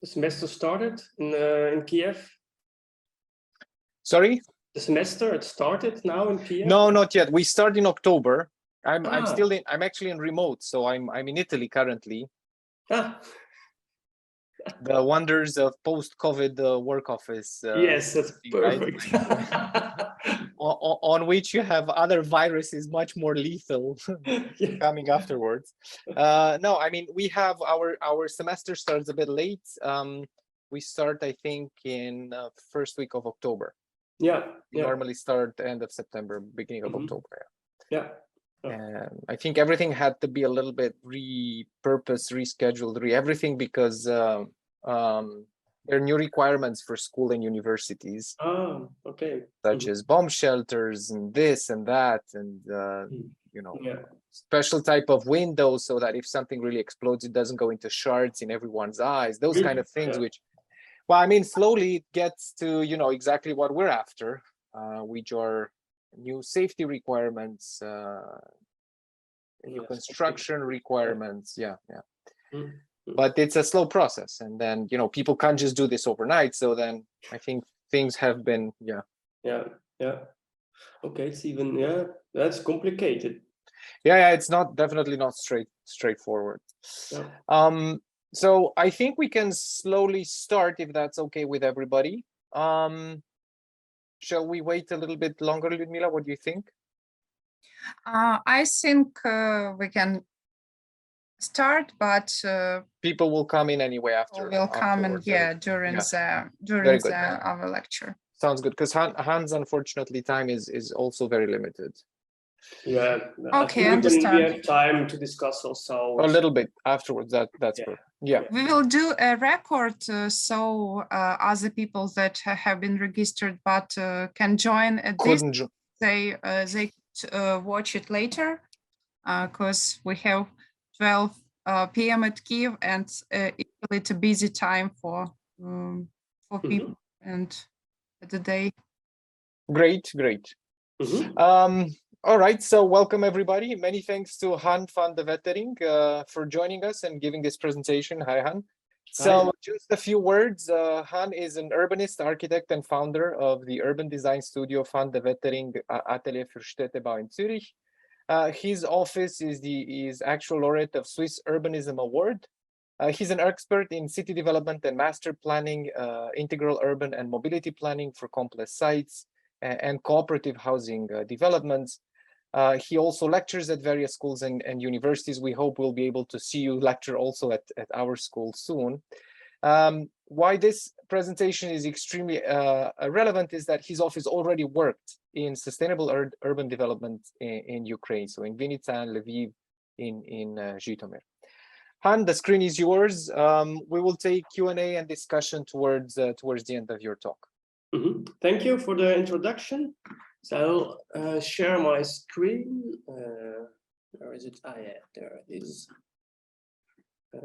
The semester started in Kiev? Sorry? The semester, it started now in Kiev? No, not yet. We start in October. I'm actually in remote, so I'm in Italy currently. Ah. The wonders of post-COVID work office. Yes, that's perfect. Right? on which you have other viruses much more lethal coming afterwards. No, I mean, we have our semester starts a bit late. We start, I think, in first week of October. Yeah. We normally start end of September, beginning of October. Yeah. And I think everything had to be a little bit repurposed, rescheduled, everything, because there are new requirements for school and universities. Oh, okay. Such as bomb shelters and this and that, and special type of windows so that if something really explodes, it doesn't go into shards in everyone's eyes. Those kind of things, which, well, I mean, slowly it gets to exactly what we're after, which are new safety requirements, new construction requirements. But it's a slow process, and then people can't just do this overnight. So then I think things have been okay, it's even that's complicated. It's definitely not straightforward. So I think we can slowly start, if that's okay with everybody. Shall we wait a little bit longer, Ludmila? What do you think? I think we can start, but people will come in anyway after. Will come in, during our lecture. Sounds good, because Hans, unfortunately, time is also very limited. Yeah. Okay, I understand. We have time to discuss also a little bit afterwards. That's good. Yeah. We will do a record, so other people that have been registered but can join at this. They watch it later, because we have 12 p.m. at Kiev, and it's a busy time for people and the day. Great. All right, so welcome everybody. Many thanks to Han van de Wettering for joining us and giving this presentation. Hi, Han. So just a few words. Han is an urbanist, architect, and founder of the urban design studio Van de Wettering Atelier für Städtebau in Zürich. His office is actual laureate of Swiss Urbanism Award. He's an expert in city development and master planning, integral urban and mobility planning for complex sites and cooperative housing developments. He also lectures at various schools and universities. We hope we'll be able to see you lecture also at our school soon. Why this presentation is extremely relevant is that his office already worked in sustainable urban development in Ukraine, so in Vinnytsia and Lviv, in Zhytomyr. Han, the screen is yours. We will take Q&A and discussion towards the end of your talk. Thank you for the introduction. So I'll share my screen. Where is it? There it is. I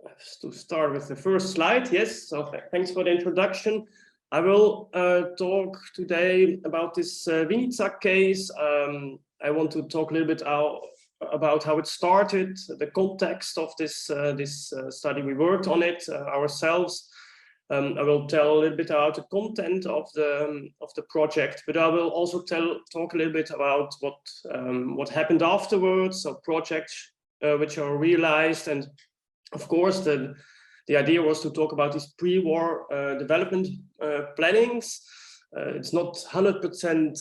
have to start with the first slide. Yes, so thanks for the introduction. I will talk today about this Vinnytsia case. I want to talk a little bit about how it started, the context of this study. We worked on it ourselves. I will tell a little bit about the content of the project, but I will also talk a little bit about what happened afterwards, so projects which are realized, and of course the idea was to talk about these pre-war development plannings. It's not 100%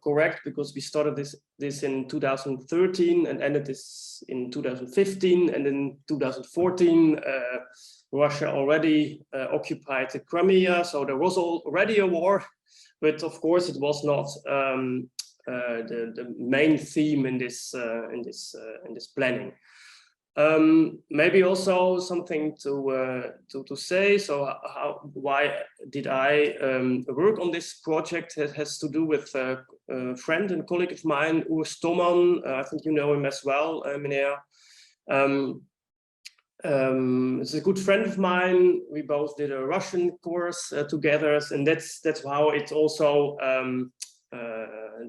correct, because we started this in 2013 and ended this in 2015, and in 2014 Russia already occupied the Crimea, so there was already a war, but of course it was not the main theme in this planning. Maybe also something to say. So why did I work on this project? It has to do with a friend and colleague of mine, Urs Thoman. I think you know him as well, Meneer. It's a good friend of mine. We both did a Russian course together, and that's how it also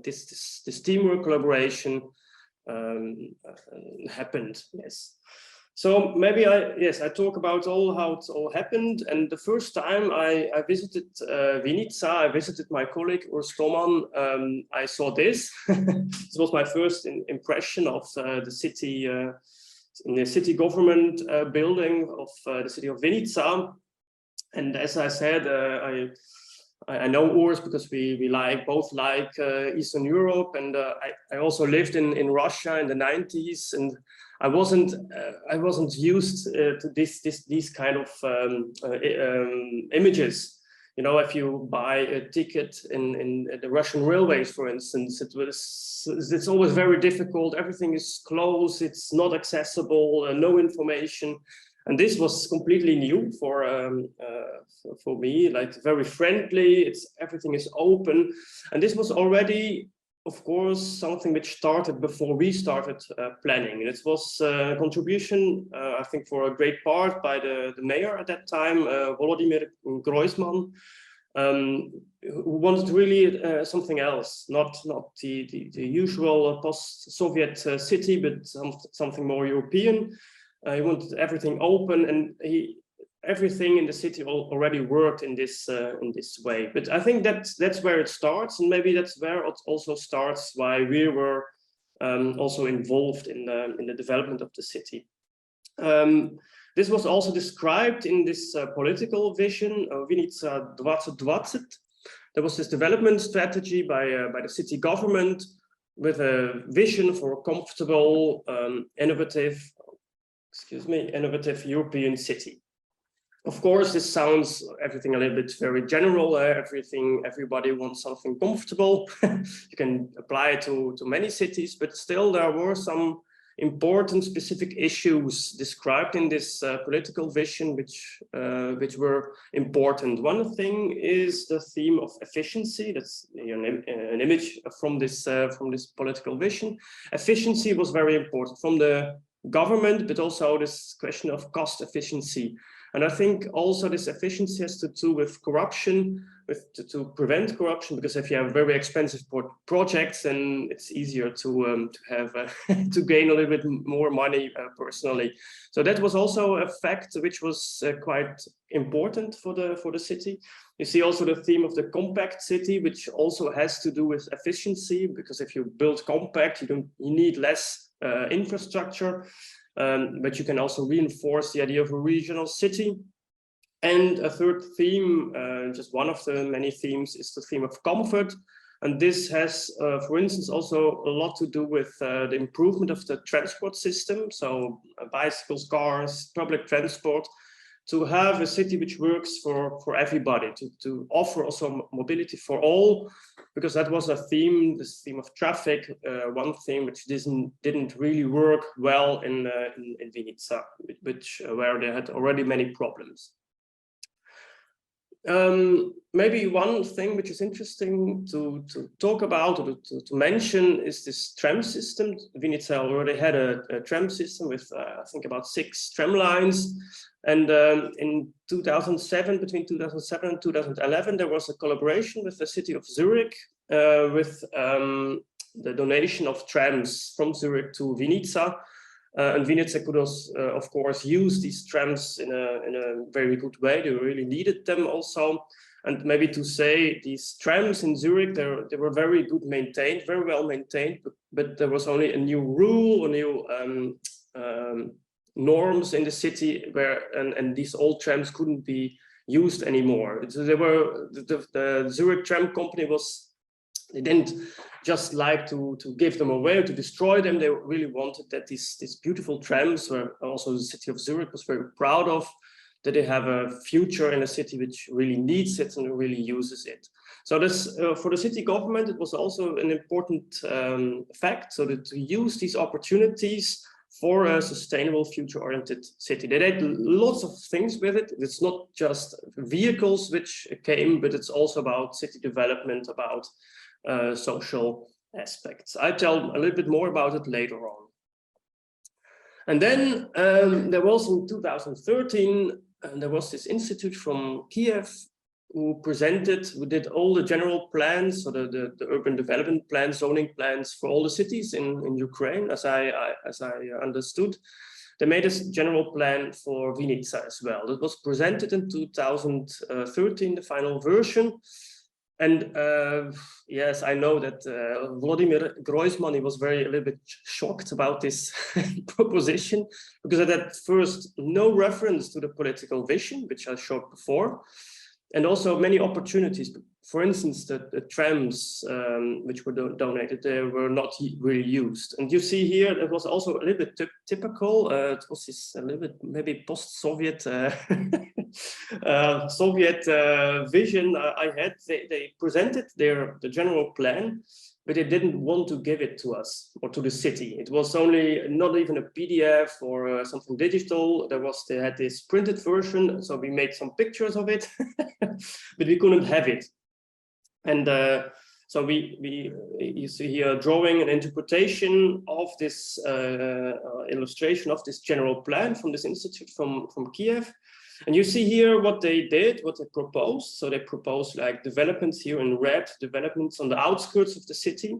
this teamwork collaboration happened. Yes. So maybe I talk about how it all happened. And the first time I visited Vinica, I visited my colleague Urs Thoman. I saw this. This was my first impression of the city, in the city government building of the city of Vinica. And as I said, I know Urs because we both like Eastern Europe, and I also lived in Russia in the 90s, and I wasn't used to these kind of images. You know, if you buy a ticket in the Russian railways, for instance, it's always very difficult. Everything is closed. It's not accessible. No information. And this was completely new for me, like very friendly. Everything is open, and this was already, of course, something which started before we started planning. And it was a contribution, I think, for a great part by the mayor at that time, Volodymyr Groisman, who wanted really something else, not the usual post-Soviet city, but something more European. He wanted everything open, and everything in the city already worked in this way. But I think that's where it starts, and maybe that's where it also starts why we were also involved in the development of the city. This was also described in this political vision, Vinica 2020. There was this development strategy by the city government with a vision for a comfortable, innovative European city. Of course, this sounds everything a little bit very general. Everybody wants something comfortable. You can apply it to many cities, but still there were some important specific issues described in this political vision, which were important. One thing is the theme of efficiency. That's an image from this political vision. Efficiency was very important from the government, but also this question of cost efficiency. And I think also this efficiency has to do with corruption, to prevent corruption, because if you have very expensive projects, then it's easier to have to gain a little bit more money personally. So that was also a fact which was quite important for the city. You see also the theme of the compact city, which also has to do with efficiency, because if you build compact, you need less infrastructure. But you can also reinforce the idea of a regional city. And a third theme, just one of the many themes, is the theme of comfort. And this has, for instance, also a lot to do with the improvement of the transport system. So bicycles, cars, public transport, to have a city which works for everybody, to offer also mobility for all, because that was a theme, this theme of traffic, one theme which didn't really work well in Vinica, where they had already many problems. Maybe one thing which is interesting to talk about or to mention is this tram system. Vinica already had a tram system with, I think, about 6 tram lines. And in 2007, between 2007 and 2011, there was a collaboration with the city of Zurich with the donation of trams from Zurich to Vinica. And Vinica could, of course, use these trams in a very good way. They really needed them also. And maybe to say these trams in Zurich, they were very good maintained, very well maintained, but there was only a new rule, a new norms in the city and these old trams couldn't be used anymore. So they were the Zurich tram company they didn't just like to give them away or to destroy them. They really wanted that these beautiful trams, where also the city of Zurich was very proud of, that they have a future in a city which really needs it and really uses it. So this, for the city government, it was also an important fact, so that to use these opportunities for a sustainable, future-oriented city. They did lots of things with it. It's not just vehicles which came, but it's also about city development, about social aspects. I'll tell a little bit more about it later on. And then there was in 2013, there was this institute from Kiev who did all the general plans, so the urban development plans, zoning plans for all the cities in Ukraine, as I understood. they made a general plan for Vinica as well. It was presented in 2013, the final version. And yes, I know that Vladimir Groisman, he was a little bit shocked about this proposition, because it had first no reference to the political vision, which I showed before, and also many opportunities. For instance, the trams which were donated, they were not really used. And you see here, it was also a little bit typical. It was this a little bit maybe post-Soviet Soviet vision I had. They presented the general plan, but they didn't want to give it to us or to the city. It was only not even a PDF or something digital. They had this printed version, so we made some pictures of it, but we couldn't have it. And so you see here a drawing and interpretation of this illustration of this general plan from this institute from Kiev. And you see here what they did, what they proposed. So they proposed like developments here in red, developments on the outskirts of the city,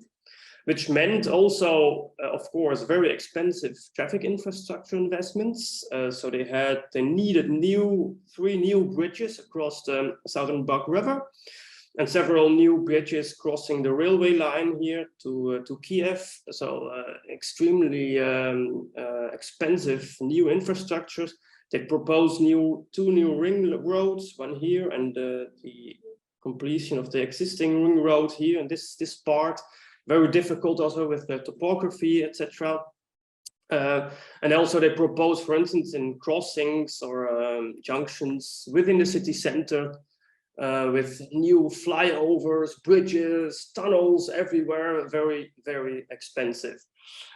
which meant also, of course, very expensive traffic infrastructure investments. So they needed 3 new bridges across the Southern Bug River, and several new bridges crossing the railway line here to Kiev. So extremely expensive new infrastructures. They proposed 2 new ring roads, one here, and the completion of the existing ring road here. And this part, very difficult also with the topography, etc. And also they proposed, for instance, in crossings or junctions within the city center, with new flyovers, bridges, tunnels everywhere, very, very expensive.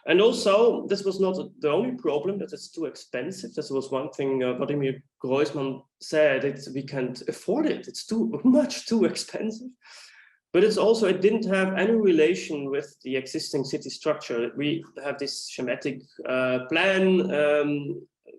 And also, this was not the only problem, that it's too expensive. This was one thing Vladimir Groisman said, we can't afford it. It's much too expensive. But it's also, it didn't have any relation with the existing city structure. We have this schematic plan,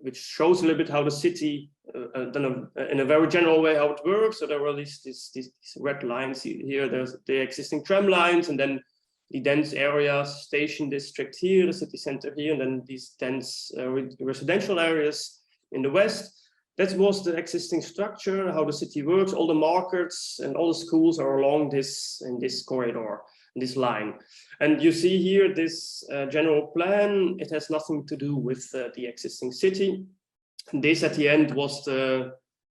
which shows a little bit how the city, in a very general way, how it works. So there were these red lines here. There's the existing tram lines, and then the dense areas, station district here, the city center here, and then these dense residential areas in the west. That was the existing structure, how the city works. All the markets and all the schools are along this corridor, this line. And you see here this general plan. It has nothing to do with the existing city. And this at the end was the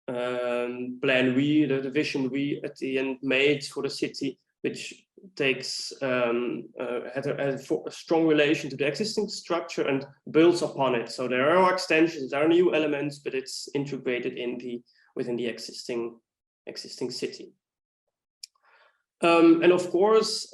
plan the vision we at the end made for the city, which takes had a strong relation to the existing structure and builds upon it. So there are extensions, there are new elements, but it's integrated within the existing city. And of course,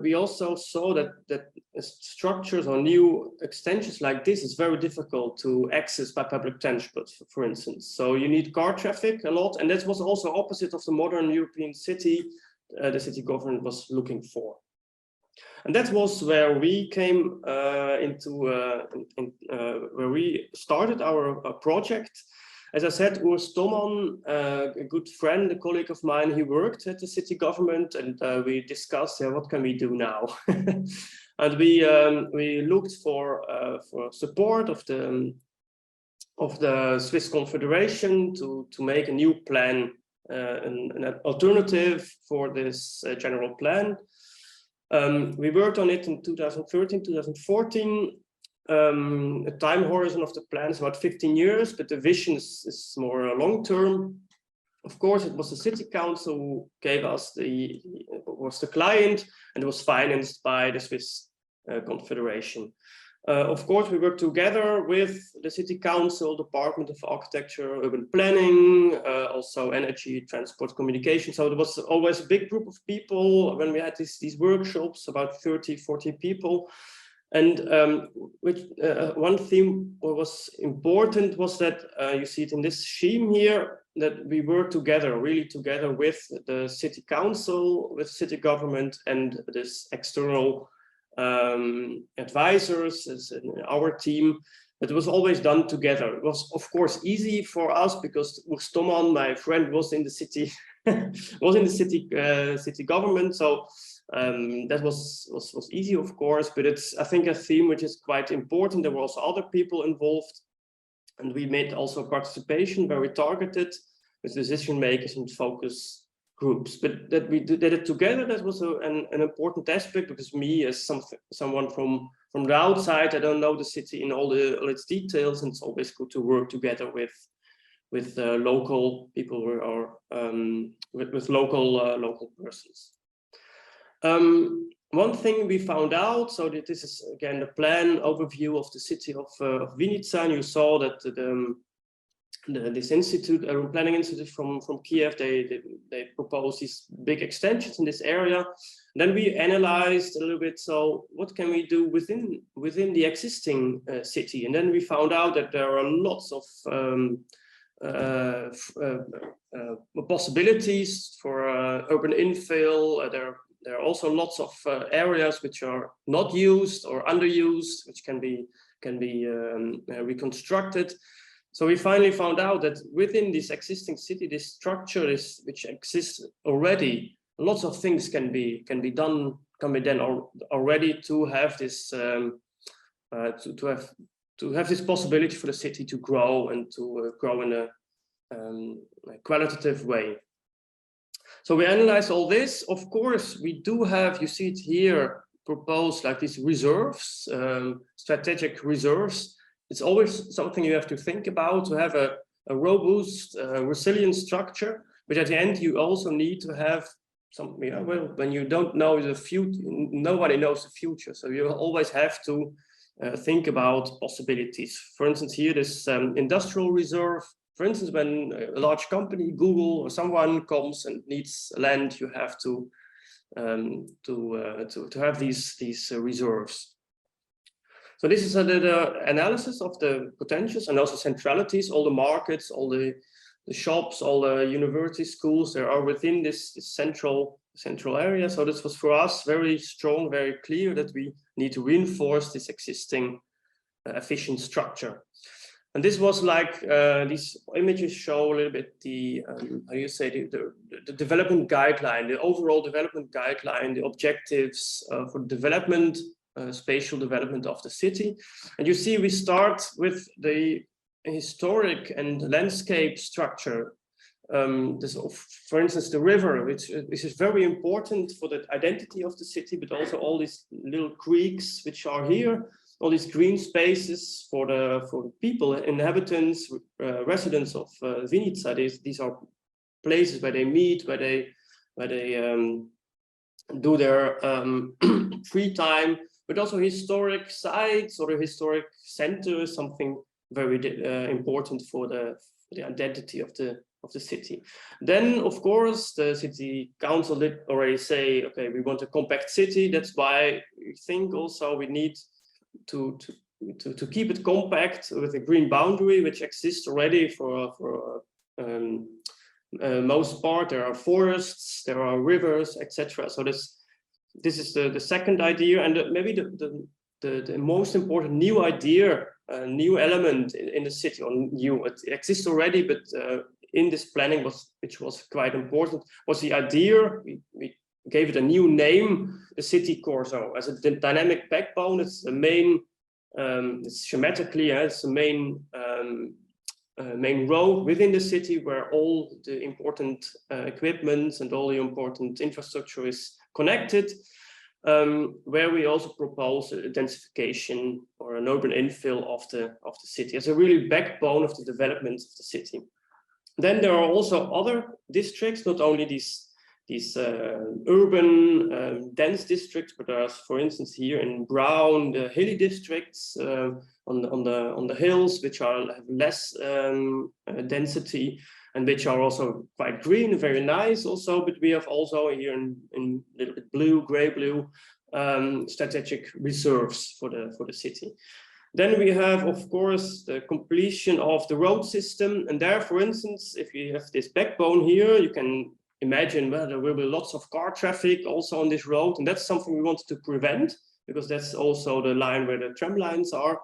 we also saw that structures or new extensions like this is very difficult to access by public transport, for instance. So you need car traffic a lot, and that was also opposite of the modern European city the city government was looking for. And that was where we came where we started our project. As I said, Urs Thoman, a good friend, a colleague of mine, he worked at the city government, and we discussed, what can we do now? And we looked for support of the Swiss Confederation to make a new plan, an alternative for this general plan. We worked on it in 2013, 2014. A time horizon of the plan is about 15 years, but the vision is more long-term. Of course, it was the city council who gave us was the client, and it was financed by the Swiss Confederation. Of course, we worked together with the city council, Department of Architecture, Urban Planning, also energy, transport, communication. So there was always a big group of people when we had these workshops, about 30, 40 people. And one theme what was important was that you see it in this scheme here, that we work together, really together with the city council, with city government, and this external advisors as in our team. But it was always done together. It was of course easy for us because Urs Thoman, my friend, was in the city, city government. So That was easy, of course, but it's, I think, a theme which is quite important. There were also other people involved, and we made also participation very targeted with decision makers and focus groups. But that we did it together, that was an important aspect, because me as someone from the outside, I don't know the city in all its details, and it's always good to work together with local people who are with local persons. One thing we found out, so that this is again the plan overview of the city of Vinica, and you saw that this institute, Urban Planning Institute from Kiev, they proposed these big extensions in this area. And then we analyzed a little bit, so what can we do within the existing city? And then we found out that there are lots of possibilities for urban infill. There are also lots of areas which are not used or underused, which can be reconstructed. So we finally found out that within this existing city, this structure which exists already, lots of things can be done already to have this to have this possibility for the city to grow and to grow in a qualitative way. So we analyze all this. Of course, we do have, you see it here, proposed like these reserves, strategic reserves. It's always something you have to think about, to have a robust, resilient structure. But at the end, you also need to have some, well, when you don't know the future, nobody knows the future. So you always have to think about possibilities. For instance, here, this industrial reserve. For instance, when a large company, Google or someone comes and needs land, you have to have these reserves. So this is the analysis of the potentials and also centralities, all the markets, all the shops, all the university schools, they are within this central area. So this was for us very strong, very clear that we need to reinforce this existing efficient structure. And this was like, these images show a little bit the, how do you say, the development guideline, the overall development guideline, the objectives for development, spatial development of the city. And you see, we start with the historic and landscape structure. For instance, the river, which is very important for the identity of the city, but also all these little creeks which are here, all these green spaces for the people, inhabitants, residents of Vinica. These are places where they meet, where they do their free time, but also historic sites or a historic center, something very important for the identity of the city. Then, of course, the city council did already say, okay, we want a compact city. That's why we think also we need to keep it compact with a green boundary, which exists already for most part. There are forests, there are rivers, etc. So this is the second idea, and maybe the most important new idea, new element in the city, or new, it exists already, but in this planning, which was quite important, was the idea, we gave it a new name, the city corso, as a dynamic backbone. It's the main, it's schematically, it's the main road within the city where all the important equipment and all the important infrastructure is connected, where we also propose a densification or an urban infill of the city as a really backbone of the development of the city. Then there are also other districts, not only these urban dense districts, but there's, for instance, here in brown, the hilly districts on the hills, which have less density and which are also quite green, very nice also. But we have also here in a little bit blue, gray blue, strategic reserves for the city. Then we have, of course, the completion of the road system. And there, for instance, if you have this backbone here, you can imagine, well, there will be lots of car traffic also on this road. And that's something we wanted to prevent, because that's also the line where the tram lines are.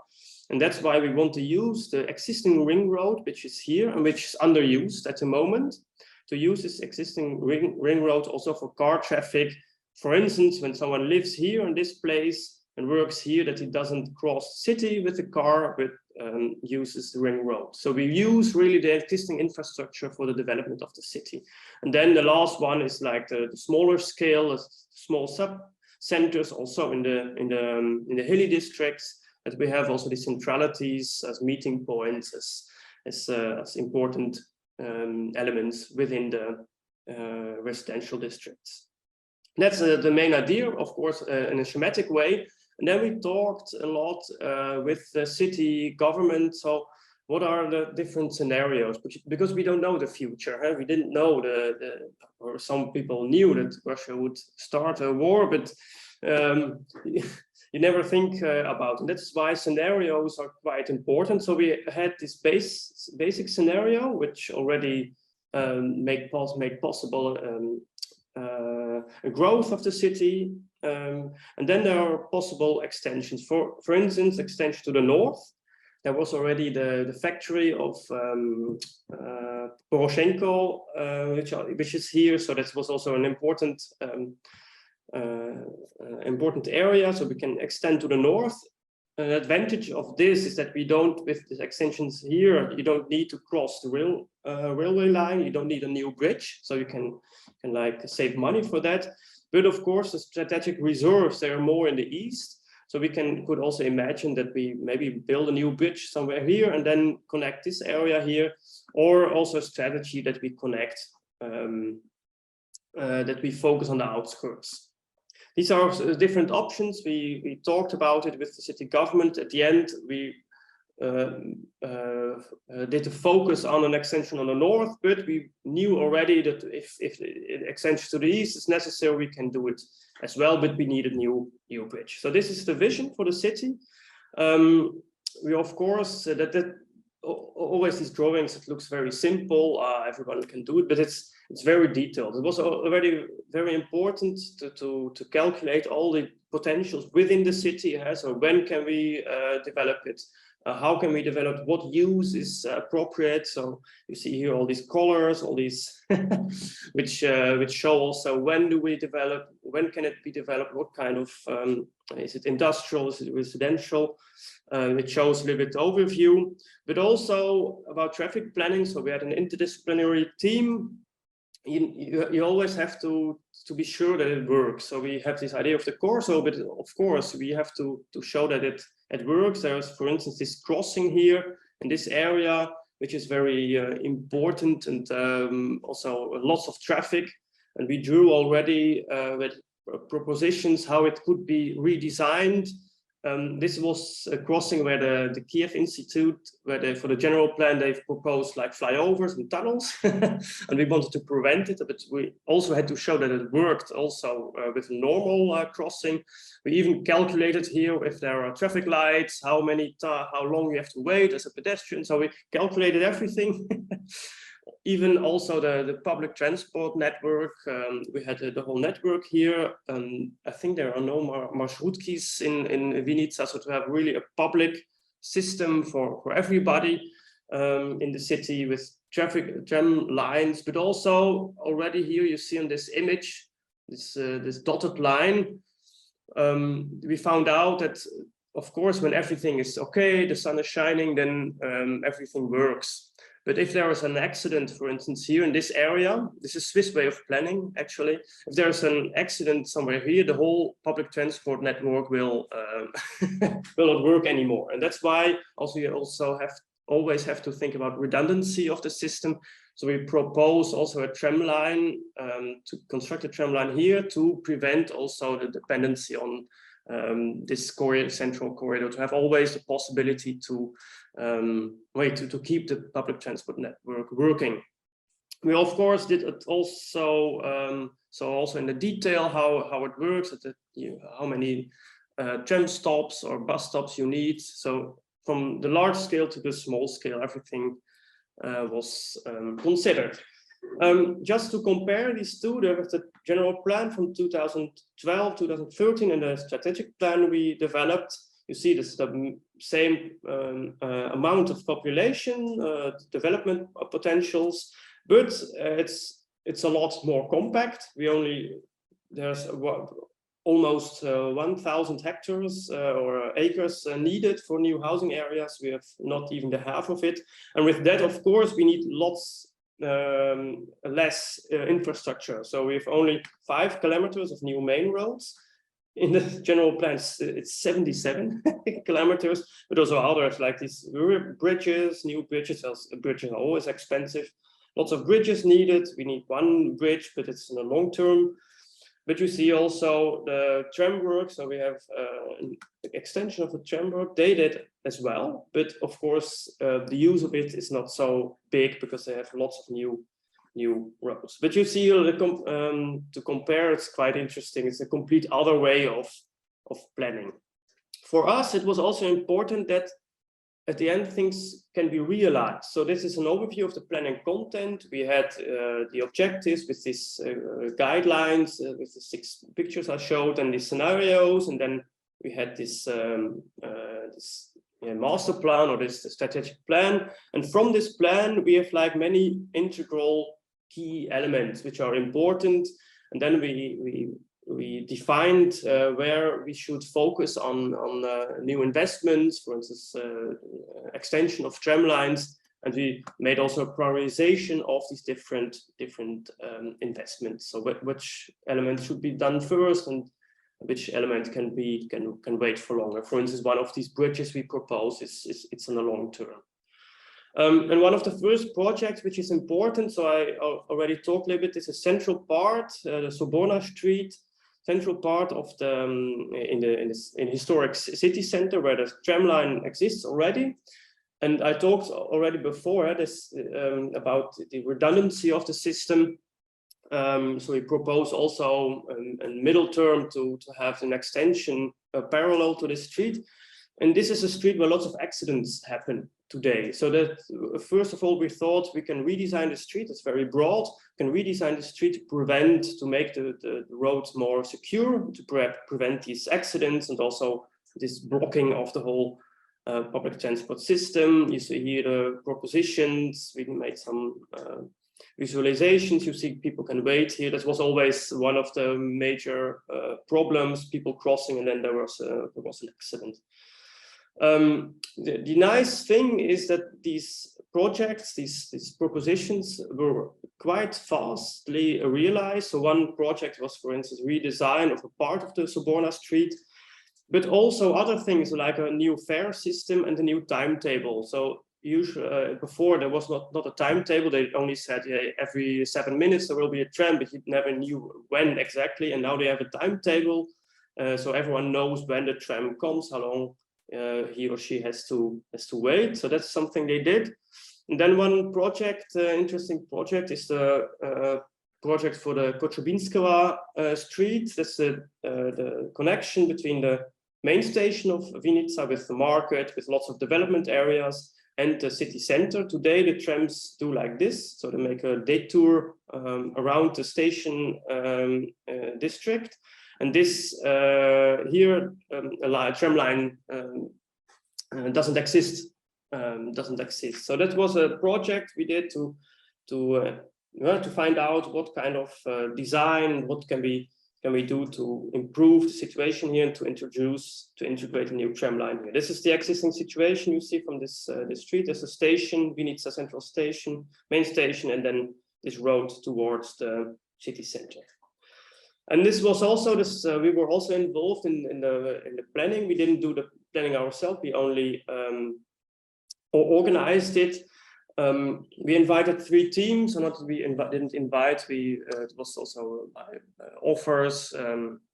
And that's why we want to use the existing ring road, which is here and which is underused at the moment, to use this existing ring road also for car traffic for instance, when someone lives here in this place and works here, that he doesn't cross the city with the car, but uses the ring road. So we use really the existing infrastructure for the development of the city. And then the last one is like the smaller scale, small sub-centers also in the hilly districts, that we have also the centralities as meeting points, as important elements within the residential districts. That's the main idea, of course, in a schematic way. And then we talked a lot with the city government. So what are the different scenarios? Because we don't know the future. Huh? We didn't know or some people knew that Russia would start a war, but you never think about it. That's why scenarios are quite important. So we had this basic scenario, which already made possible a growth of the city. And then there are possible extensions. For instance, extension to the north. There was already the factory of Poroshenko, which is here. So that was also an important area. So we can extend to the north. An advantage of this is that we don't, with the extensions here, you don't need to cross the railway line. You don't need a new bridge. So you can like save money for that. But of course, the strategic reserves, they are more in the east. So we could also imagine that we maybe build a new bridge somewhere here and then connect this area here, or also a strategy that we connect, that we focus on the outskirts. These are different options. We talked about it with the city government. At the end, we did a focus on an extension on the north, but we knew already that if the extension to the east is necessary, we can do it as well, but we need a new bridge. So this is the vision for the city. We, of course, always these drawings, it looks very simple, everyone can do it, but it's very detailed. It was already very important to calculate all the potentials within the city. So when can we develop it? How can we develop? What use is appropriate? So you see here all these colors, all these which show also when do we develop? When can it be developed? What kind of is it industrial? Is it residential? It shows a little bit overview, but also about traffic planning. So we had an interdisciplinary team. You always have to be sure that it works. So we have this idea of the corso, but of course we have to show that it works. There's, for instance, this crossing here in this area, which is very important, and also lots of traffic. And we drew already with propositions how it could be redesigned. This was a crossing where the Kiev Institute, where for the general plan, they've proposed like flyovers and tunnels, and we wanted to prevent it, but we also had to show that it worked also with a normal crossing. We even calculated here if there are traffic lights, how long you have to wait as a pedestrian. So we calculated everything. Even also the public transport network, we had the whole network here. I think there are no marshrutkis in Vinica, so to have really a public system for everybody in the city with tram lines, but also already here you see on this image, this dotted line, we found out that, of course, when everything is okay, the sun is shining, then everything works. But if there is an accident, for instance, here in this area, this is Swiss way of planning, actually. If there's an accident somewhere here, the whole public transport network will not work anymore. And that's why you always have to think about redundancy of the system. So we propose also a tram line, to construct a tram line here to prevent also the dependency on this central corridor, to have always the possibility to keep the public transport network working. We of course did it also, so also in the detail how it works, how many tram stops or bus stops you need. So from the large scale to the small scale, everything was considered. Just to compare these two, there was the general plan from 2012, 2013, and the strategic plan we developed. You see this the same amount of population, development potentials, but it's a lot more compact. We only there's almost 1,000 hectares or acres needed for new housing areas. We have not even the half of it. And with that, of course, we need lots less infrastructure. So we have only 5 kilometers of new main roads. In the general plans, it's 77 kilometers, but also others like these bridges, new bridges. Bridges are always expensive. Lots of bridges needed. We need 1 bridge, but it's in the long term. But you see also the tram work. So we have an extension of the tram work. They did as well. But of course, the use of it is not so big because they have lots of new roads. But you see, to compare, it's quite interesting. It's a complete other way of planning. For us, it was also important that at the end, things can be realized. So this is an overview of the planning content. We had the objectives with these guidelines, with the 6 pictures I showed and the scenarios. And then we had this, master plan or this strategic plan. And from this plan, we have like many integral key elements which are important. And then we defined where we should focus on new investments, for instance, extension of tram lines, and we made also a prioritization of these different investments. So which elements should be done first, and which element can wait for longer. For instance, one of these bridges we propose it's in the long term. And one of the first projects which is important, so I already talked a little bit, is a central part, the Soborna Street, central part of the in historic city center where the tram line exists already. And I talked already before about the redundancy of the system. So we propose also a middle term to have an extension parallel to the street. And this is a street where lots of accidents happen today. So that first of all, we thought we can redesign the street. It's very broad. We can redesign the street to make the roads more secure, to prevent these accidents and also this blocking of the whole public transport system. You see here the propositions. We made some visualizations. You see people can wait here. That was always one of the major problems, people crossing, and then there was an accident. The nice thing is that these projects, these propositions were quite fastly realized. So one project was, for instance, redesign of a part of the Soborna Street, but also other things like a new fare system and a new timetable. So usually before there was not a timetable. They only said every 7 minutes there will be a tram, but you never knew when exactly. And now they have a timetable, so everyone knows when the tram comes, how long he or she has to wait. So that's something they did. And then one project, interesting project, is the project for the Kotsyubinskoho street. That's the connection between the main station of Vinica with the market, with lots of development areas, and the city center. Today the trams do like this, so they make a detour around the station district. And this here, a tram line doesn't exist. So that was a project we did to find out what kind of design, what can we do to improve the situation here and to integrate a new tram line here. This is the existing situation you see from this street. There's a station, Vinica Central Station, main station, and then this road towards the city center. And this was also this. We were also involved in the planning. We didn't do the planning ourselves. We only organized it. We invited 3 teams, or not? Didn't invite. It was also by offers.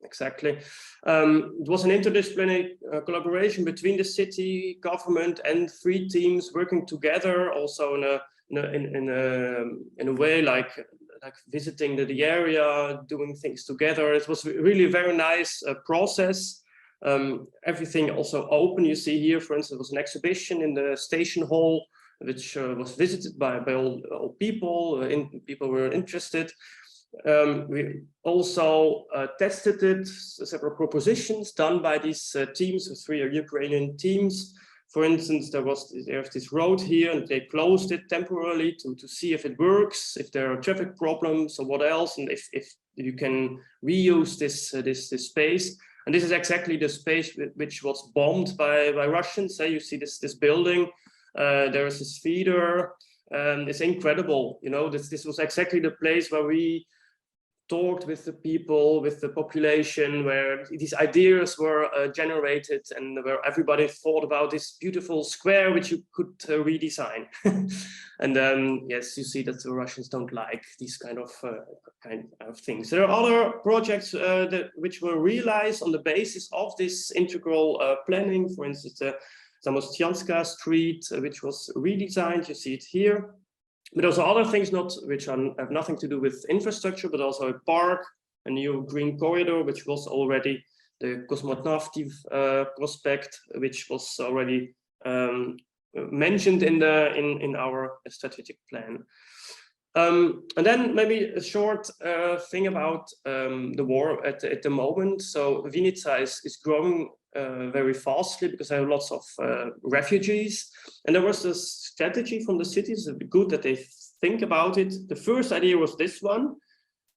Exactly. It was an interdisciplinary collaboration between the city government and 3 teams working together. Also in a way like visiting the area, doing things together. It was really a very nice process. Everything also open. You see here, for instance, there was an exhibition in the station hall, which was visited by all people. People were interested. We also tested it, several propositions done by these teams, 3 Ukrainian teams. For instance, there's this road here, and they closed it temporarily to see if it works, if there are traffic problems or what else, and if you can reuse this space. And this is exactly the space which was bombed by Russians. You see this building. There is this feeder. It's incredible. You know, this was exactly the place where we talked with the people, with the population, where these ideas were generated, and where everybody thought about this beautiful square which you could redesign. And yes, you see that the Russians don't like these kind of things. There are other projects which were realized on the basis of this integral planning. For instance, the Zamostianska Street, which was redesigned. You see it here. But also other things which have nothing to do with infrastructure, but also a park, a new green corridor, which was already the Kosmonavty prospect, which was already mentioned in our strategic plan. And then maybe a short thing about the war at the moment. So Vinica is growing very fastly because there are lots of refugees, and there was this strategy from the cities. Good that they think about it. The first idea was this one,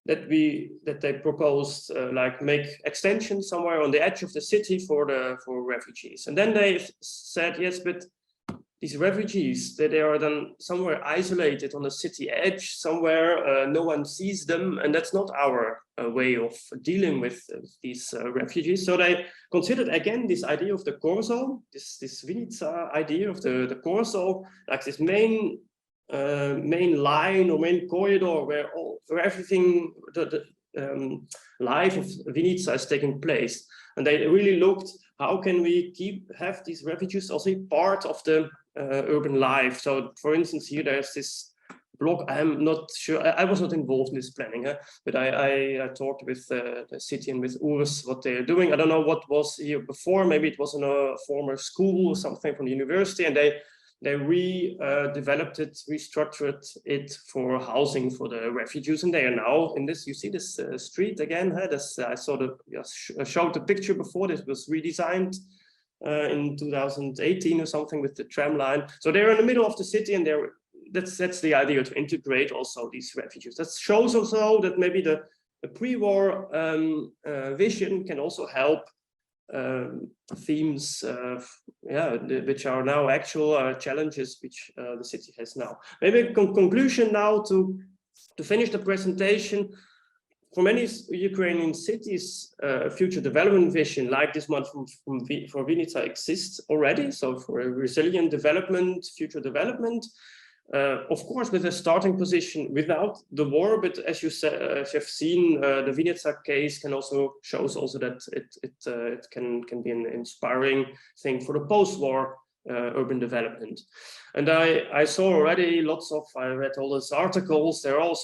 that they proposed like make extension somewhere on the edge of the city for refugees, and then they said yes, but these refugees, they are then somewhere isolated on the city edge, somewhere no one sees them, and that's not our way of dealing with these refugees. So they considered again this idea of the Corso, this Vinica idea of the Corso, like this main line or main corridor where everything, the life of Vinica is taking place. And they really looked, how can we have these refugees also part of the urban life? So for instance, here there's this block. I'm not sure, I was not involved in this planning, but I talked with the city and with Urs what they're doing. I don't know what was here before, maybe it was in a former school or something from the university, and they redeveloped it, restructured it for housing for the refugees, and they are now in this. You see this street again. I showed the picture before. This was redesigned in 2018 or something with the tram line. So they're in the middle of the city, and that's the idea, to integrate also these refugees. That shows also that maybe the pre-war vision can also help themes, which are now actual challenges which the city has now. Maybe a conclusion now to finish the presentation. For many Ukrainian cities, future development vision like this one for Vinica exists already. So for a resilient development, future development, of course, with a starting position without the war, but as you said, as you've seen, the Vinica case shows also that it can be an inspiring thing for the post-war urban development. And I saw already I read all those articles. There are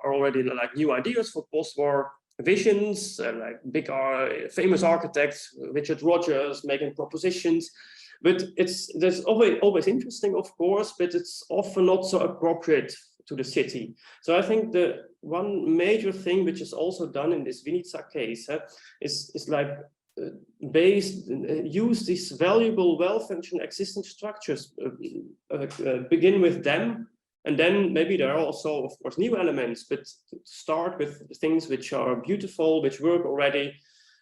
already like new ideas for post-war visions, like big famous architects, Richard Rogers, making propositions. But there's always interesting, of course, but it's often not so appropriate to the city. So I think the one major thing which is also done in this Vinica case is like use these valuable, well-functioning existing structures, begin with them, and then maybe there are also, of course, new elements, but start with things which are beautiful, which work already.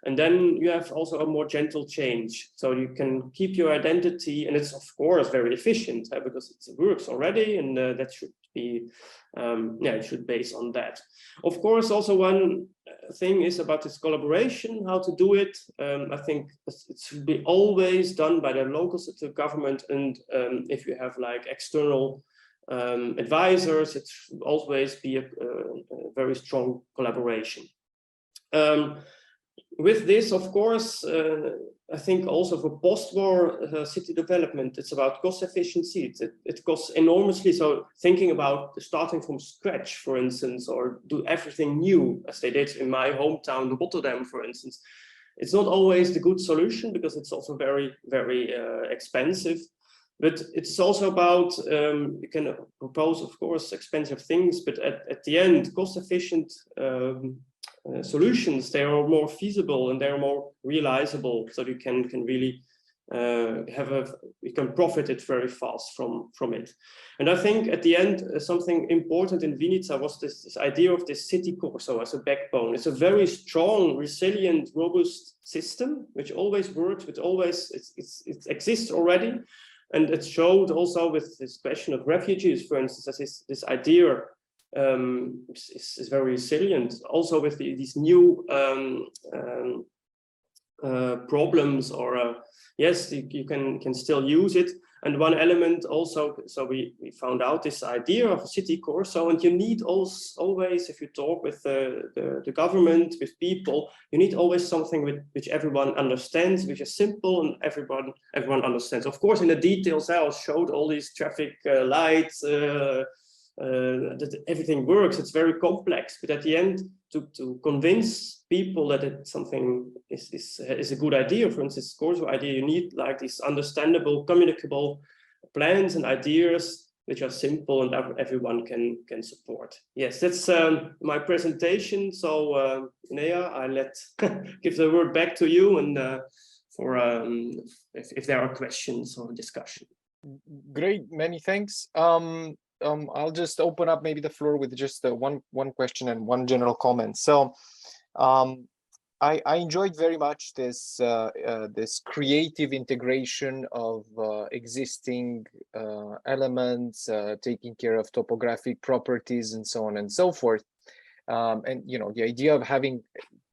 And then you have also a more gentle change. So you can keep your identity, and it's of course very efficient because it works already, and that should be, it should base on that. Of course, also one thing is about this collaboration, how to do it. I think it should be always done by the local city government, and if you have like external advisors, it should always be a very strong collaboration. With this, of course, I think also for post-war city development, it's about cost efficiency. It costs enormously. So thinking about starting from scratch, for instance, or do everything new, as they did in my hometown, Rotterdam, for instance, it's not always the good solution because it's also very, very expensive. But it's also about, you can propose, of course, expensive things, but at the end, cost-efficient solutions, they are more feasible and they're more realizable, so you can really we can profit it very fast from it. And I think at the end, something important in Vinica was this idea of this city corso as a backbone. It's a very strong, resilient, robust system, which always works, which always it exists already. And it showed also with this question of refugees, for instance, that this idea is very resilient. Also with these new problems, or yes, you can still use it. And one element also, so we found out this idea of a city corso, and you need always, if you talk with the government, with people, you need always something which everyone understands, which is simple and everyone understands. Of course, in the details, I showed all these traffic lights, that everything works. It's very complex, but at the end, to convince people that something is a good idea, for instance, corso idea, you need like these understandable, communicable plans and ideas which are simple and everyone can support. Yes, that's my presentation. So Nea, I give the word back to you, and for if there are questions or discussion. Great, many thanks. I'll just open up maybe the floor with just one question and one general comment. So I enjoyed very much this this creative integration of existing elements, taking care of topographic properties and so on and so forth. And the idea of having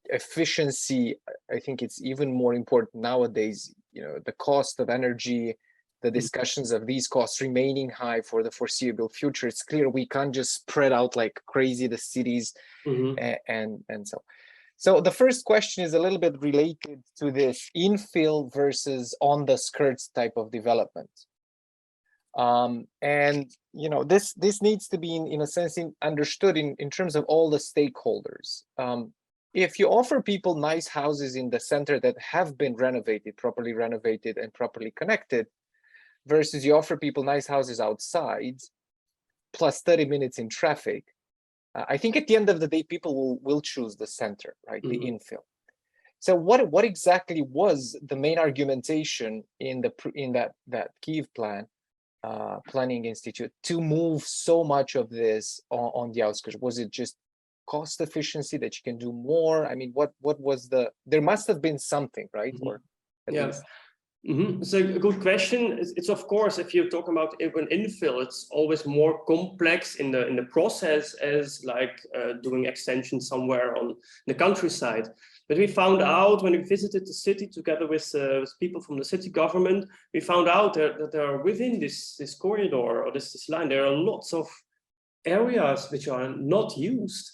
efficiency, I think it's even more important nowadays. The cost of energy, the discussions of these costs remaining high for the foreseeable future. It's clear we can't just spread out like crazy the cities. And so. So the first question is a little bit related to this infill versus on the skirts type of development. And this needs to be in a sense understood in terms of all the stakeholders. If you offer people nice houses in the center that have been properly renovated and properly connected, versus you offer people nice houses outside, plus 30 minutes in traffic, I think at the end of the day, people will choose the center, right? The infill. So what exactly was the main argumentation in that Kyiv plan, Planning Institute, to move so much of this on the outskirts? Was it just cost efficiency, that you can do more? I mean, what was there must have been something, right? Or at least. It's a good question. It's of course, if you talk about urban infill, it's always more complex in the process as like doing extension somewhere on the countryside. But we found out when we visited the city together with people from the city government, we found out that there are within this corridor or this line, there are lots of areas which are not used,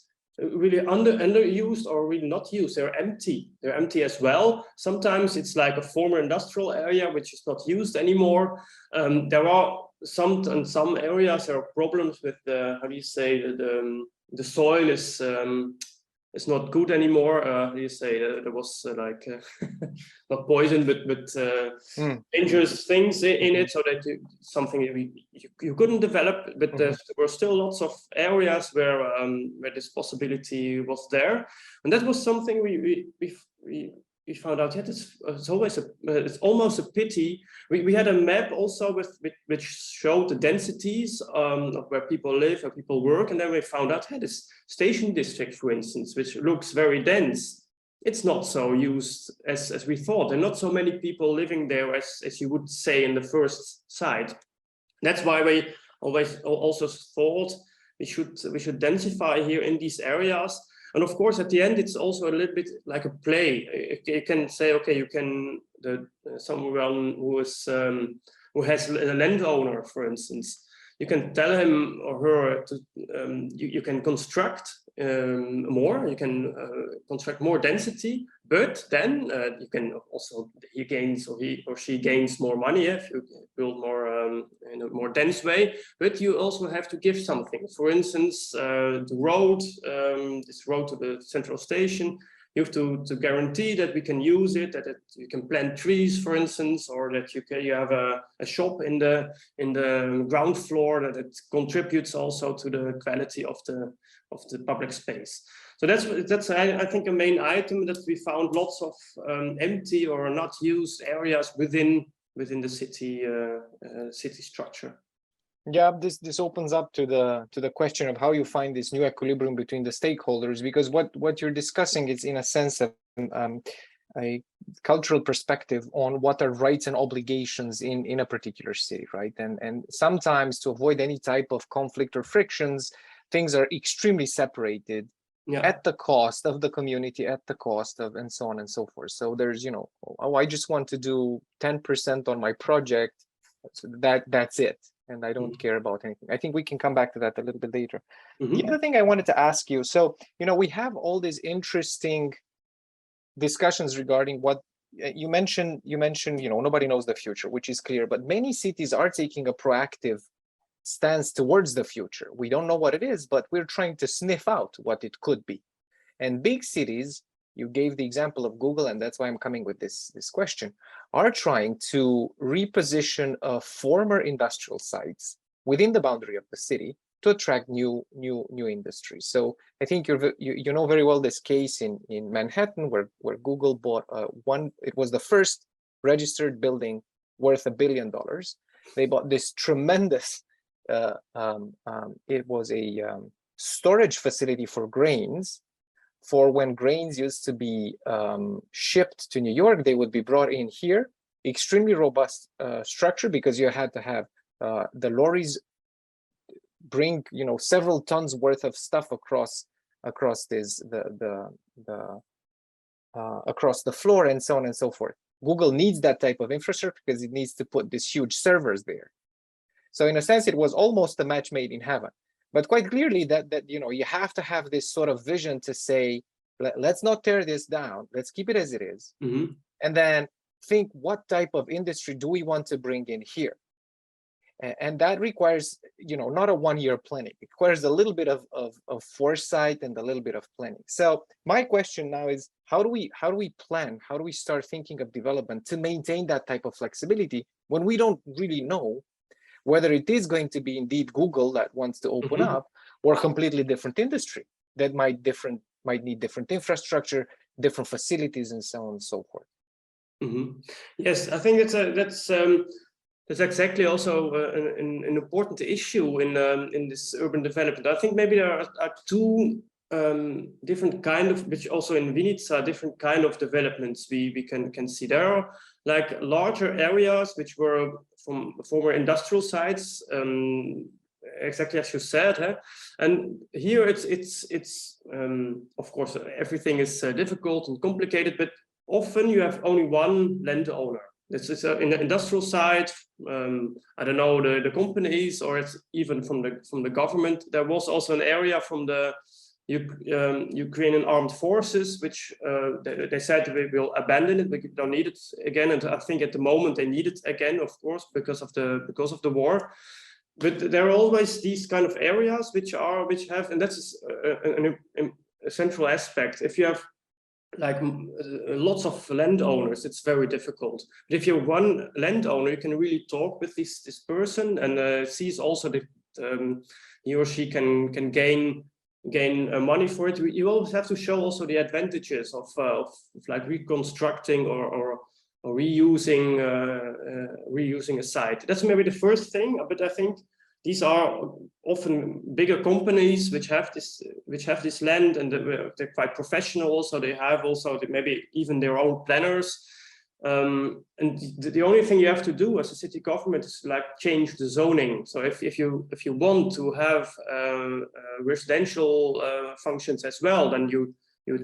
really underused or really not used. They're empty as well. Sometimes it's like a former industrial area which is not used anymore. There are some areas there are problems with the soil is not good anymore. There was not poison but dangerous things in it, so that something you couldn't develop. But there were still lots of areas where this possibility was there, and that was something we found out. It's almost a pity. We had a map also which showed the densities of where people live, where people work, and then we found out this station district, for instance, which looks very dense. It's not so used as we thought. There are not so many people living there as you would say in the first sight. That's why we always also thought we should densify here in these areas. And of course, at the end, it's also a little bit like a play. You can say, okay, someone who has a landowner, for instance, you can tell him or her to you can construct more. You can construct more density, but then you can also he or she gains more money if you build more in a more dense way. But you also have to give something. For instance, the road, this road to the central station, you have to guarantee that we can use it, that you can plant trees, for instance, or that you have a shop in the ground floor, that it contributes also to the quality of the public space. So that's I think a main item, that we found lots of empty or not used areas within the city structure. Yeah, this opens up to the question of how you find this new equilibrium between the stakeholders, because what you're discussing is, in a sense, a cultural perspective on what are rights and obligations in a particular city, right? And sometimes, to avoid any type of conflict or frictions, things are extremely separated. Yeah. At the cost of the community, at the cost of, and so on and so forth. So there's, oh, I just want to do 10% on my project, so that's it, and I don't care about anything. I think we can come back to that a little bit later. The other thing I wanted to ask you, so we have all these interesting discussions regarding what you mentioned. Nobody knows the future, which is clear, but many cities are taking a proactive stance towards the future. We don't know what it is, but we're trying to sniff out what it could be. And big cities, you gave the example of Google, and that's why I'm coming with this question, are trying to reposition former industrial sites within the boundary of the city to attract new industries. So I think you know very well this case in Manhattan, where Google bought it was the first registered building worth $1 billion. They bought this tremendous it was a storage facility for grains, for when grains used to be shipped to New York. They would be brought in here. Extremely robust structure, because you had to have the lorries bring several tons worth of stuff across across the floor, and so on and so forth. Google needs that type of infrastructure because it needs to put these huge servers there. So in a sense, it was almost a match made in heaven. But quite clearly that you have to have this sort of vision to say, let's not tear this down. Let's keep it as it is. Mm-hmm. And then think, what type of industry do we want to bring in here? And that requires, not a one-year planning. It requires a little bit of foresight and a little bit of planning. So my question now is, how do we plan? How do we start thinking of development to maintain that type of flexibility when we don't really know whether it is going to be indeed Google that wants to open up, or a completely different industry that might need different infrastructure, different facilities, and so on and so forth? Mm-hmm. Yes, I think that's exactly also an important issue in this urban development. I think maybe there are two different kind of, which also in Vinica, different kind of developments we can see. There are like larger areas which were from former industrial sites, exactly as you said, and here it's of course everything is difficult and complicated, but often you have only one landowner. This is in the industrial side. I don't know the companies, or it's even from the government. There was also an area from the Ukrainian armed forces, which they said we will abandon it. We don't need it again, and I think at the moment they need it again, of course, because of the war. But there are always these kind of areas which have, and that's a central aspect. If you have like lots of landowners, it's very difficult. But if you're one landowner, you can really talk with this person, and sees also that he or she can gain money for it. You always have to show also the advantages of like reconstructing or reusing a site. That's maybe the first thing, but I think these are often bigger companies which have this land, and they're quite professional. Also, they have also maybe even their own planners. And the only thing you have to do as a city government is like change the zoning. So if you want to have residential functions as well, then you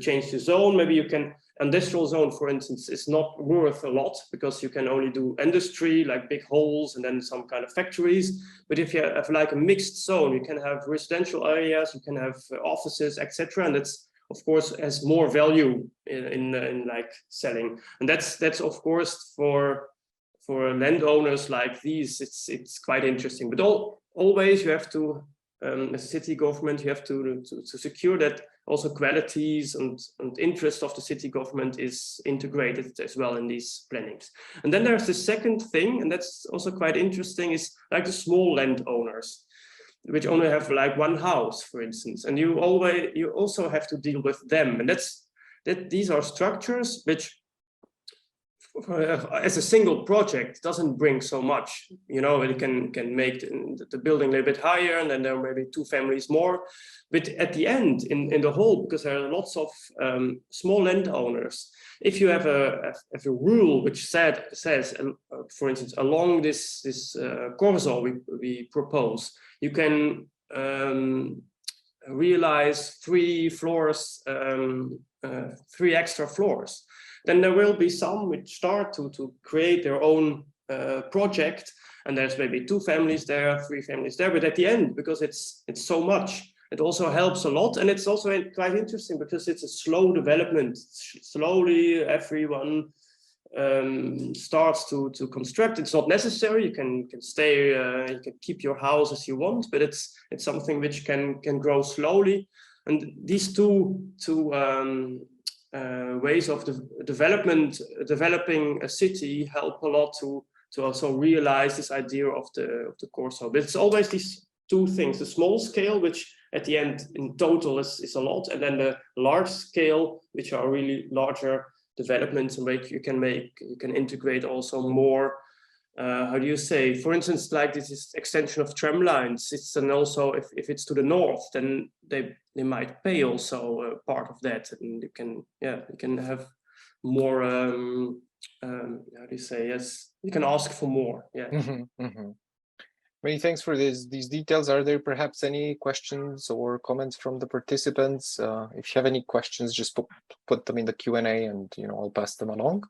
change the zone. Maybe you can, industrial zone, for instance, is not worth a lot because you can only do industry, like big halls and then some kind of factories. But if you have like a mixed zone, you can have residential areas, you can have offices, etc. And that's, of course, has more value in like selling. And that's of course for landowners like these, it's quite interesting. But always you have to as a city government, you have to secure that also qualities and interest of the city government is integrated as well in these plannings. And then there's the second thing, and that's also quite interesting, is like the small landowners, which only have like one house, for instance, and you also have to deal with them. And these are structures which as a single project doesn't bring so much. You know, it can make the building a little bit higher, and then there are maybe 2 families more. But at the end, in the whole, because there are lots of small landowners, if you have a rule which says, for instance, along this corso we propose, you can realize 3 floors, 3 extra floors. Then there will be some which start to create their own project, and there's maybe 2 families there, 3 families there. But at the end, because it's so much, it also helps a lot, and it's also quite interesting because it's a slow development. Slowly, everyone starts to construct. It's not necessary. You can stay. You can keep your house as you want, but it's something which can grow slowly. And these two ways of developing a city help a lot to also realize this idea of the corso. But it's always these 2 things: the small scale, which at the end in total is a lot, and then the large scale, which are really larger developments, and you can integrate also more. How do you say? For instance, like this is extension of tram lines. It's, and also if it's to the north, then they might pay also part of that, and you can have more. How do you say? Yes, you can ask for more. Yeah. Many thanks for these details. Are there perhaps any questions or comments from the participants? If you have any questions, just put them in the Q&A, and I'll pass them along.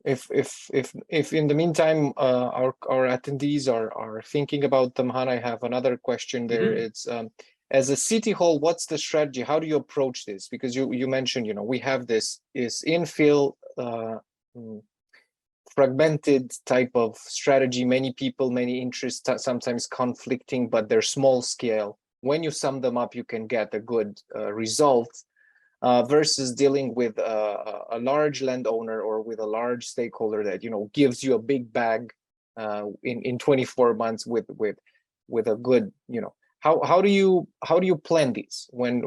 If in the meantime our attendees are thinking about them, Han, I have another question there. It's as a city hall, what's the strategy? How do you approach this? Because you mentioned, we have this infill fragmented type of strategy, many people, many interests, sometimes conflicting, but they're small scale. When you sum them up, you can get a good result. Versus dealing with a large landowner or with a large stakeholder that gives you a big bag in 24 months with a good how do you plan these when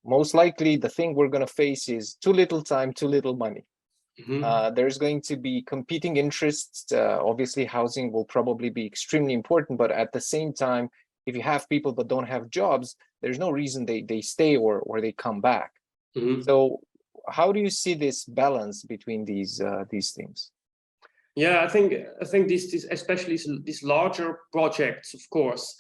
most likely the thing we're going to face is too little time, too little money. There's going to be competing interests. Obviously housing will probably be extremely important, but at the same time, if you have people but don't have jobs, there's no reason they stay or they come back. So how do you see this balance between these things? Yeah, I think these especially these larger projects, of course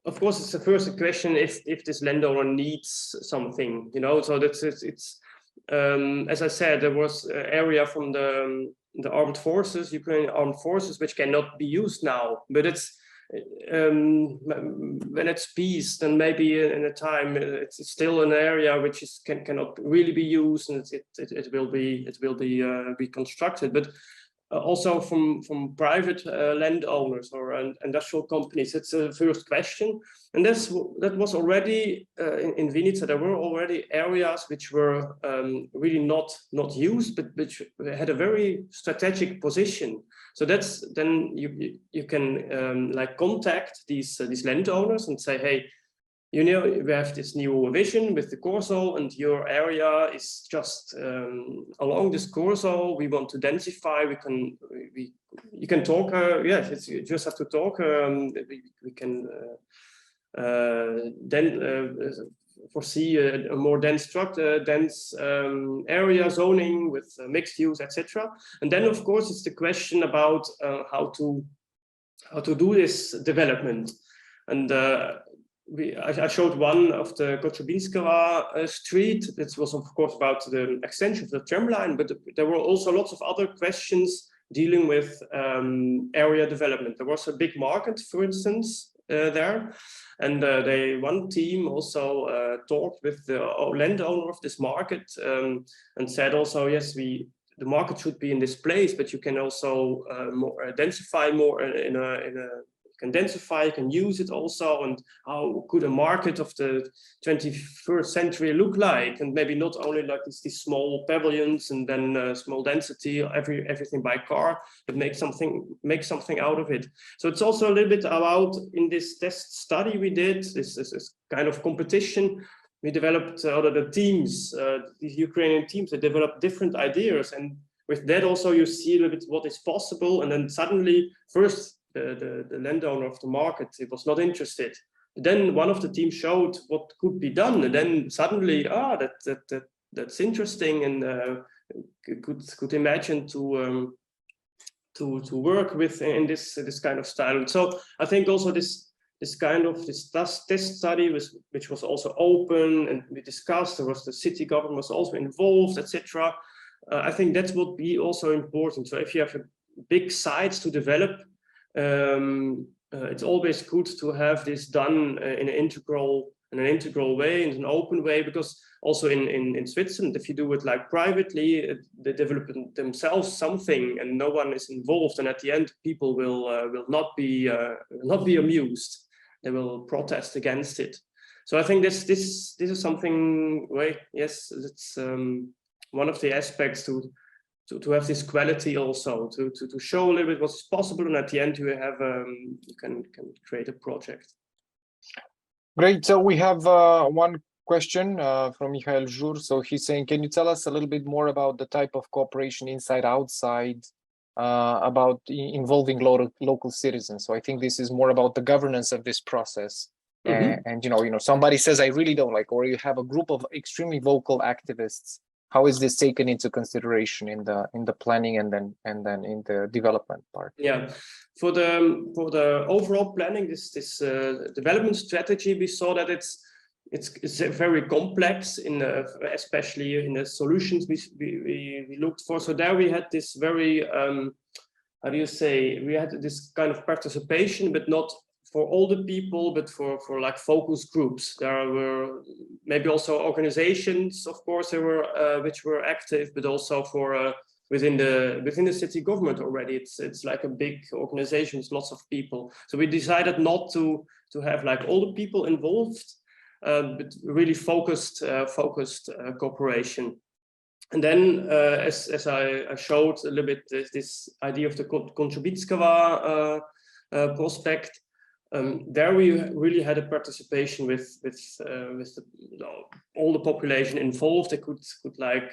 it's the first question if this landowner needs something, so that's it's as I said, there was an area from the armed forces, Ukrainian armed forces, which cannot be used now, but it's when it's peace, then maybe in a time it's still an area which cannot really be used, and it will be reconstructed. But also from private landowners or industrial companies, it's a first question. And that was already in Vinica. There were already areas which were really not used, but which had a very strategic position. So that's then you can like contact these landowners and say, hey, we have this new vision with the corso, and your area is just along this corso. We want to densify. You can talk. Yes, you just have to talk. We can then foresee a more dense area zoning with mixed use, etc. And then, of course, it's the question about how to do this development. And I showed one of the Kotsyubinskoho street. It was, of course, about the extension of the tram line, but there were also lots of other questions dealing with area development. There was a big market, for instance, there, and one team also talked with the landowner of this market and said also, yes, the market should be in this place, but you can also more densify more you can densify, you can use it also, and how could a market of the 21st century look like? And maybe not only like these small pavilions and then small density, everything by car, but make something out of it. So it's also a little bit about, in this test study we did, this kind of competition, we developed the teams, these Ukrainian teams, they developed different ideas, and with that also you see a little bit what is possible, and then suddenly first the landowner of the market, it was not interested. Then one of the teams showed what could be done, and then suddenly, that's interesting, and could imagine to work with in this kind of style. And so I think also this test study which was also open, and we discussed, there was the city government was also involved, etc. I think that would be also important. So if you have a big sites to develop, it's always good to have this done in an integral way, in an open way, because also in Switzerland, if you do it like privately, they develop themselves something and no one is involved, and at the end people will not be amused. They will protest against it. So I think this is something. Yes, it's one of the aspects to have this quality also, to show a little bit what's possible, and at the end you have you can create a project. Great. So we have one question from Michael Jour. So he's saying, can you tell us a little bit more about the type of cooperation inside outside, about involving local citizens? So I think this is more about the governance of this process. And somebody says, I really don't like, or you have a group of extremely vocal activists. How is this taken into consideration in the planning and then in the development part? Yeah, for the overall planning, this development strategy, we saw that it's very complex especially in the solutions we looked for. So there we had this very how do you say, we had this kind of participation, but not for all the people, but for like focus groups. There were maybe also organizations, of course, there were which were active, but also for within the city government already. It's like a big organization, it's lots of people. So we decided not to have like all the people involved, but really focused cooperation. And then, as I showed a little bit, this idea of the Kotsyubinskoho prospect. There we really had a participation with all the population involved. They could like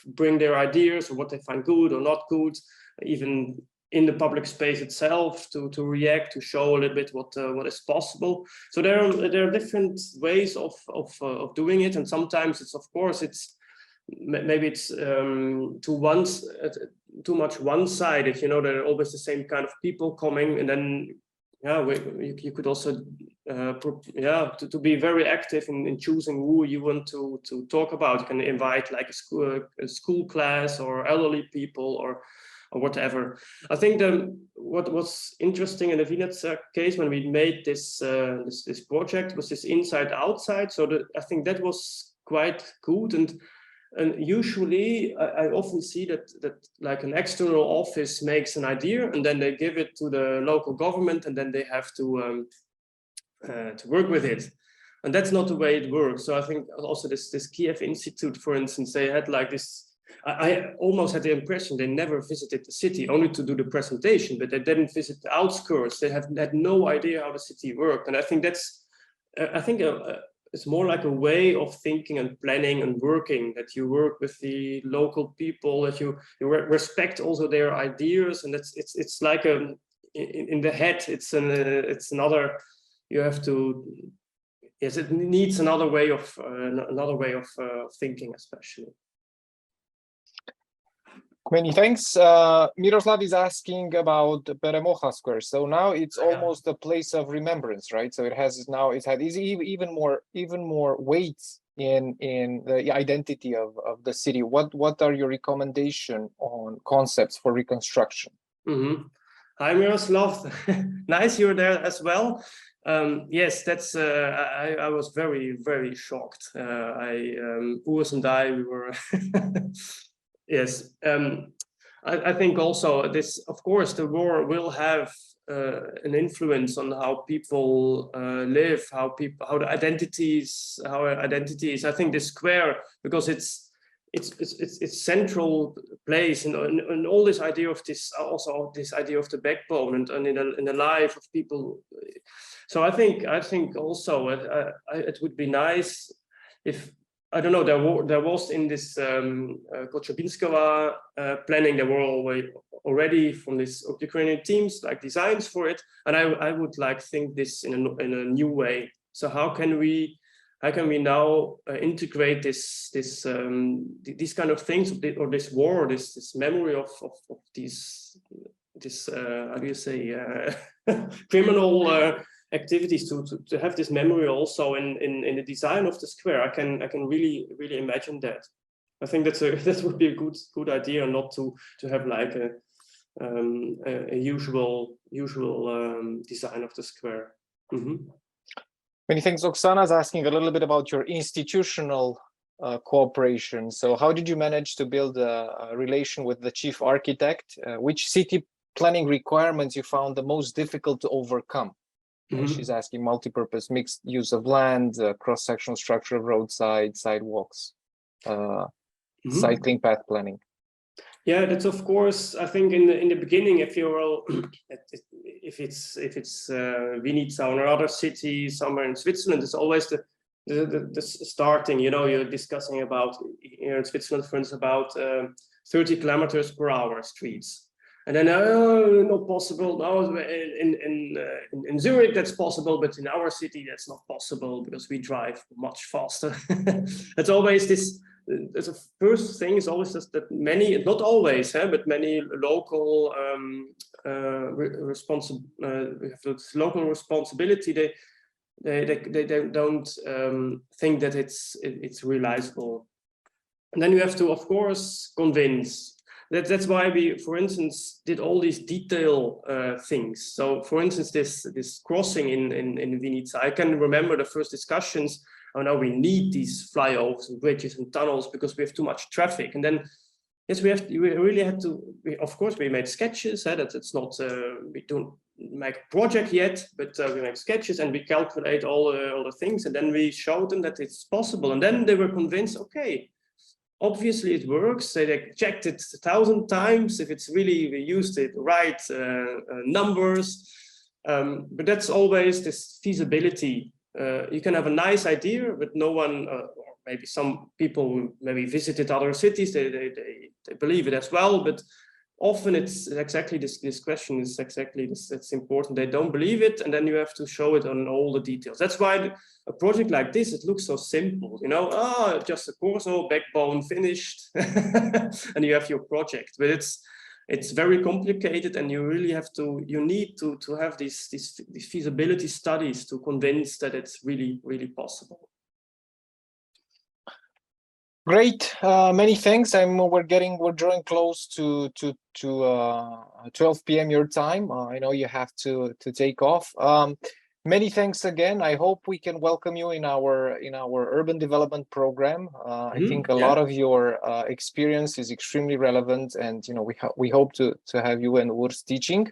bring their ideas or what they find good or not good, even in the public space itself, to react, to show a little bit what is possible. So there are different ways of doing it, and sometimes it's, of course, maybe it's too much one-sided. There are always the same kind of people coming, and then you could also to be very active in choosing who you want to talk about. You can invite like a school class or elderly people or whatever. I think what was interesting in the Vinitsa case when we made this project was this inside outside. So I think that was quite good, and usually I often see that like an external office makes an idea and then they give it to the local government, and then they have to work with it. And that's not the way it works. So I think also this Kiev Institute, for instance, they had like this, I almost had the impression they never visited the city, only to do the presentation, but they didn't visit the outskirts. They had no idea how the city worked. And I think it's more like a way of thinking and planning and working, that you work with the local people, that you respect also their ideas, and it's like in the head. It's another. You have to. Yes, it needs another way of thinking, especially. Many thanks. Miroslav is asking about Peremocha Square. So now it's almost a place of remembrance, right? So it had even more weight in the identity of the city. What are your recommendations on concepts for reconstruction? Mm-hmm. Hi, Miroslav. Nice you're there as well. Yes, that's. I was very, very shocked. Urs and I, we were. Yes, I think also this, of course, the war will have an influence on how people live, how the identities, how identities. I think the square, because it's central place and all this idea of this, also this idea of the backbone and in the life of people. So I think also it would be nice if, I don't know, there was in this Kotsyubinskoho planning, there were already from this Ukrainian teams like designs for it, and I would like think this in a new way. So how can we now integrate these kind of things, or this war, this memory of this how do you say criminal activities, to have this memory also in the design of the square. I can really imagine that. I think that would be a good idea, not to have like a usual design of the square. Many thanks. Oksana is asking a little bit about your institutional cooperation. So how did you manage to build a relation with the chief architect? Which city planning requirements you found the most difficult to overcome? She's asking multi-purpose, mixed use of land, cross-sectional structure of roadside, sidewalks, cycling path planning. Yeah, that's of course. I think in the beginning, if it's Vinica or another city somewhere in Switzerland, it's always the starting. You know, you're discussing about here in Switzerland, for instance, about 30 kilometers per hour streets. And then, not possible. No, in Zurich that's possible, but in our city that's not possible because we drive much faster. That's always this. The first thing is always that many, not always, but many local local responsibility. They don't think that it's realizable, and then you have to, of course, convince. That's why we, for instance, did all these detail things. So, for instance, this crossing in Vinica, I can remember the first discussions. Oh no, we need these flyovers and bridges and tunnels because we have too much traffic. And then, yes, we really had to. Of course, we made sketches. That it's not. We don't make a project yet, but we make sketches and we calculate all the things, and then we showed them that it's possible. And then they were convinced. Okay. Obviously it works. So they checked it 1,000 times if it's really, we used the right numbers. But that's always this feasibility. You can have a nice idea, but no one, or maybe some people maybe visited other cities, they believe it as well. But often it's exactly this question is exactly this. It's important. They don't believe it, and then you have to show it on all the details. That's why a project like this, it looks so simple, you know. Just a corso, backbone finished, and you have your project. But it's very complicated, and you really have to. You need to have these feasibility studies to convince that it's really possible. Great, many thanks. We're drawing close to 12 p.m. your time. I know you have to take off. Many thanks again. I hope we can welcome you in our urban development program. I think a lot of your experience is extremely relevant, and you know we hope to have you and Urs teaching.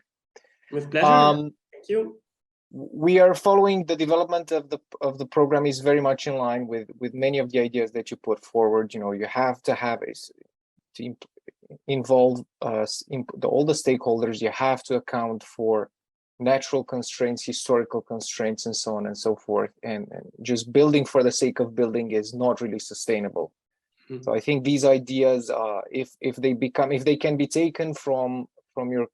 With pleasure. Thank you. We are following the development of the program is very much in line with many of the ideas that you put forward. You know, you have to have to involve all the stakeholders. You have to account for natural constraints, historical constraints, and so on and so forth. And just building for the sake of building is not really sustainable. So I think these ideas, if they can be taken from your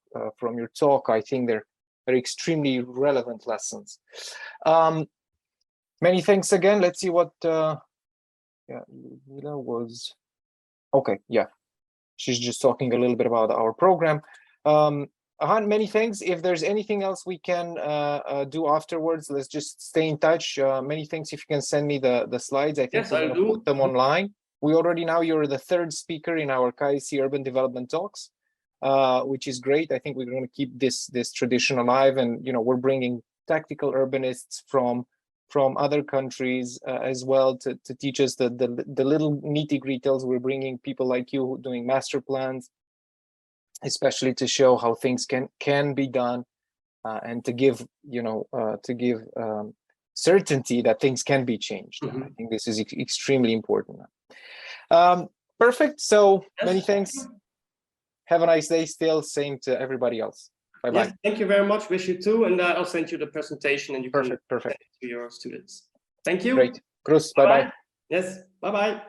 talk, I think they're extremely relevant lessons. Many thanks again. Let's see what Lila was. Okay, yeah, she's just talking a little bit about our program. Ahan, many thanks. If there's anything else we can do afterwards, let's just stay in touch. Many thanks. If you can send me the slides, I think we're gonna put them online. We already now, you're the third speaker in our KSE Urban Development Talks. Which is great. I think we're going to keep this tradition alive, and you know we're bringing tactical urbanists from from other countries as well to teach us the little nitty-gritties. We're bringing people like you doing master plans, especially to show how things can be done, and to give certainty that things can be changed. I think this is extremely important. Perfect. So many thanks. Have a nice day still. Same to everybody else. Bye-bye. Yes, thank you very much. Wish you too. And I'll send you the presentation and you can perfect send it to your students. Thank you. Great. Cruz. Bye-bye. Yes. Bye-bye.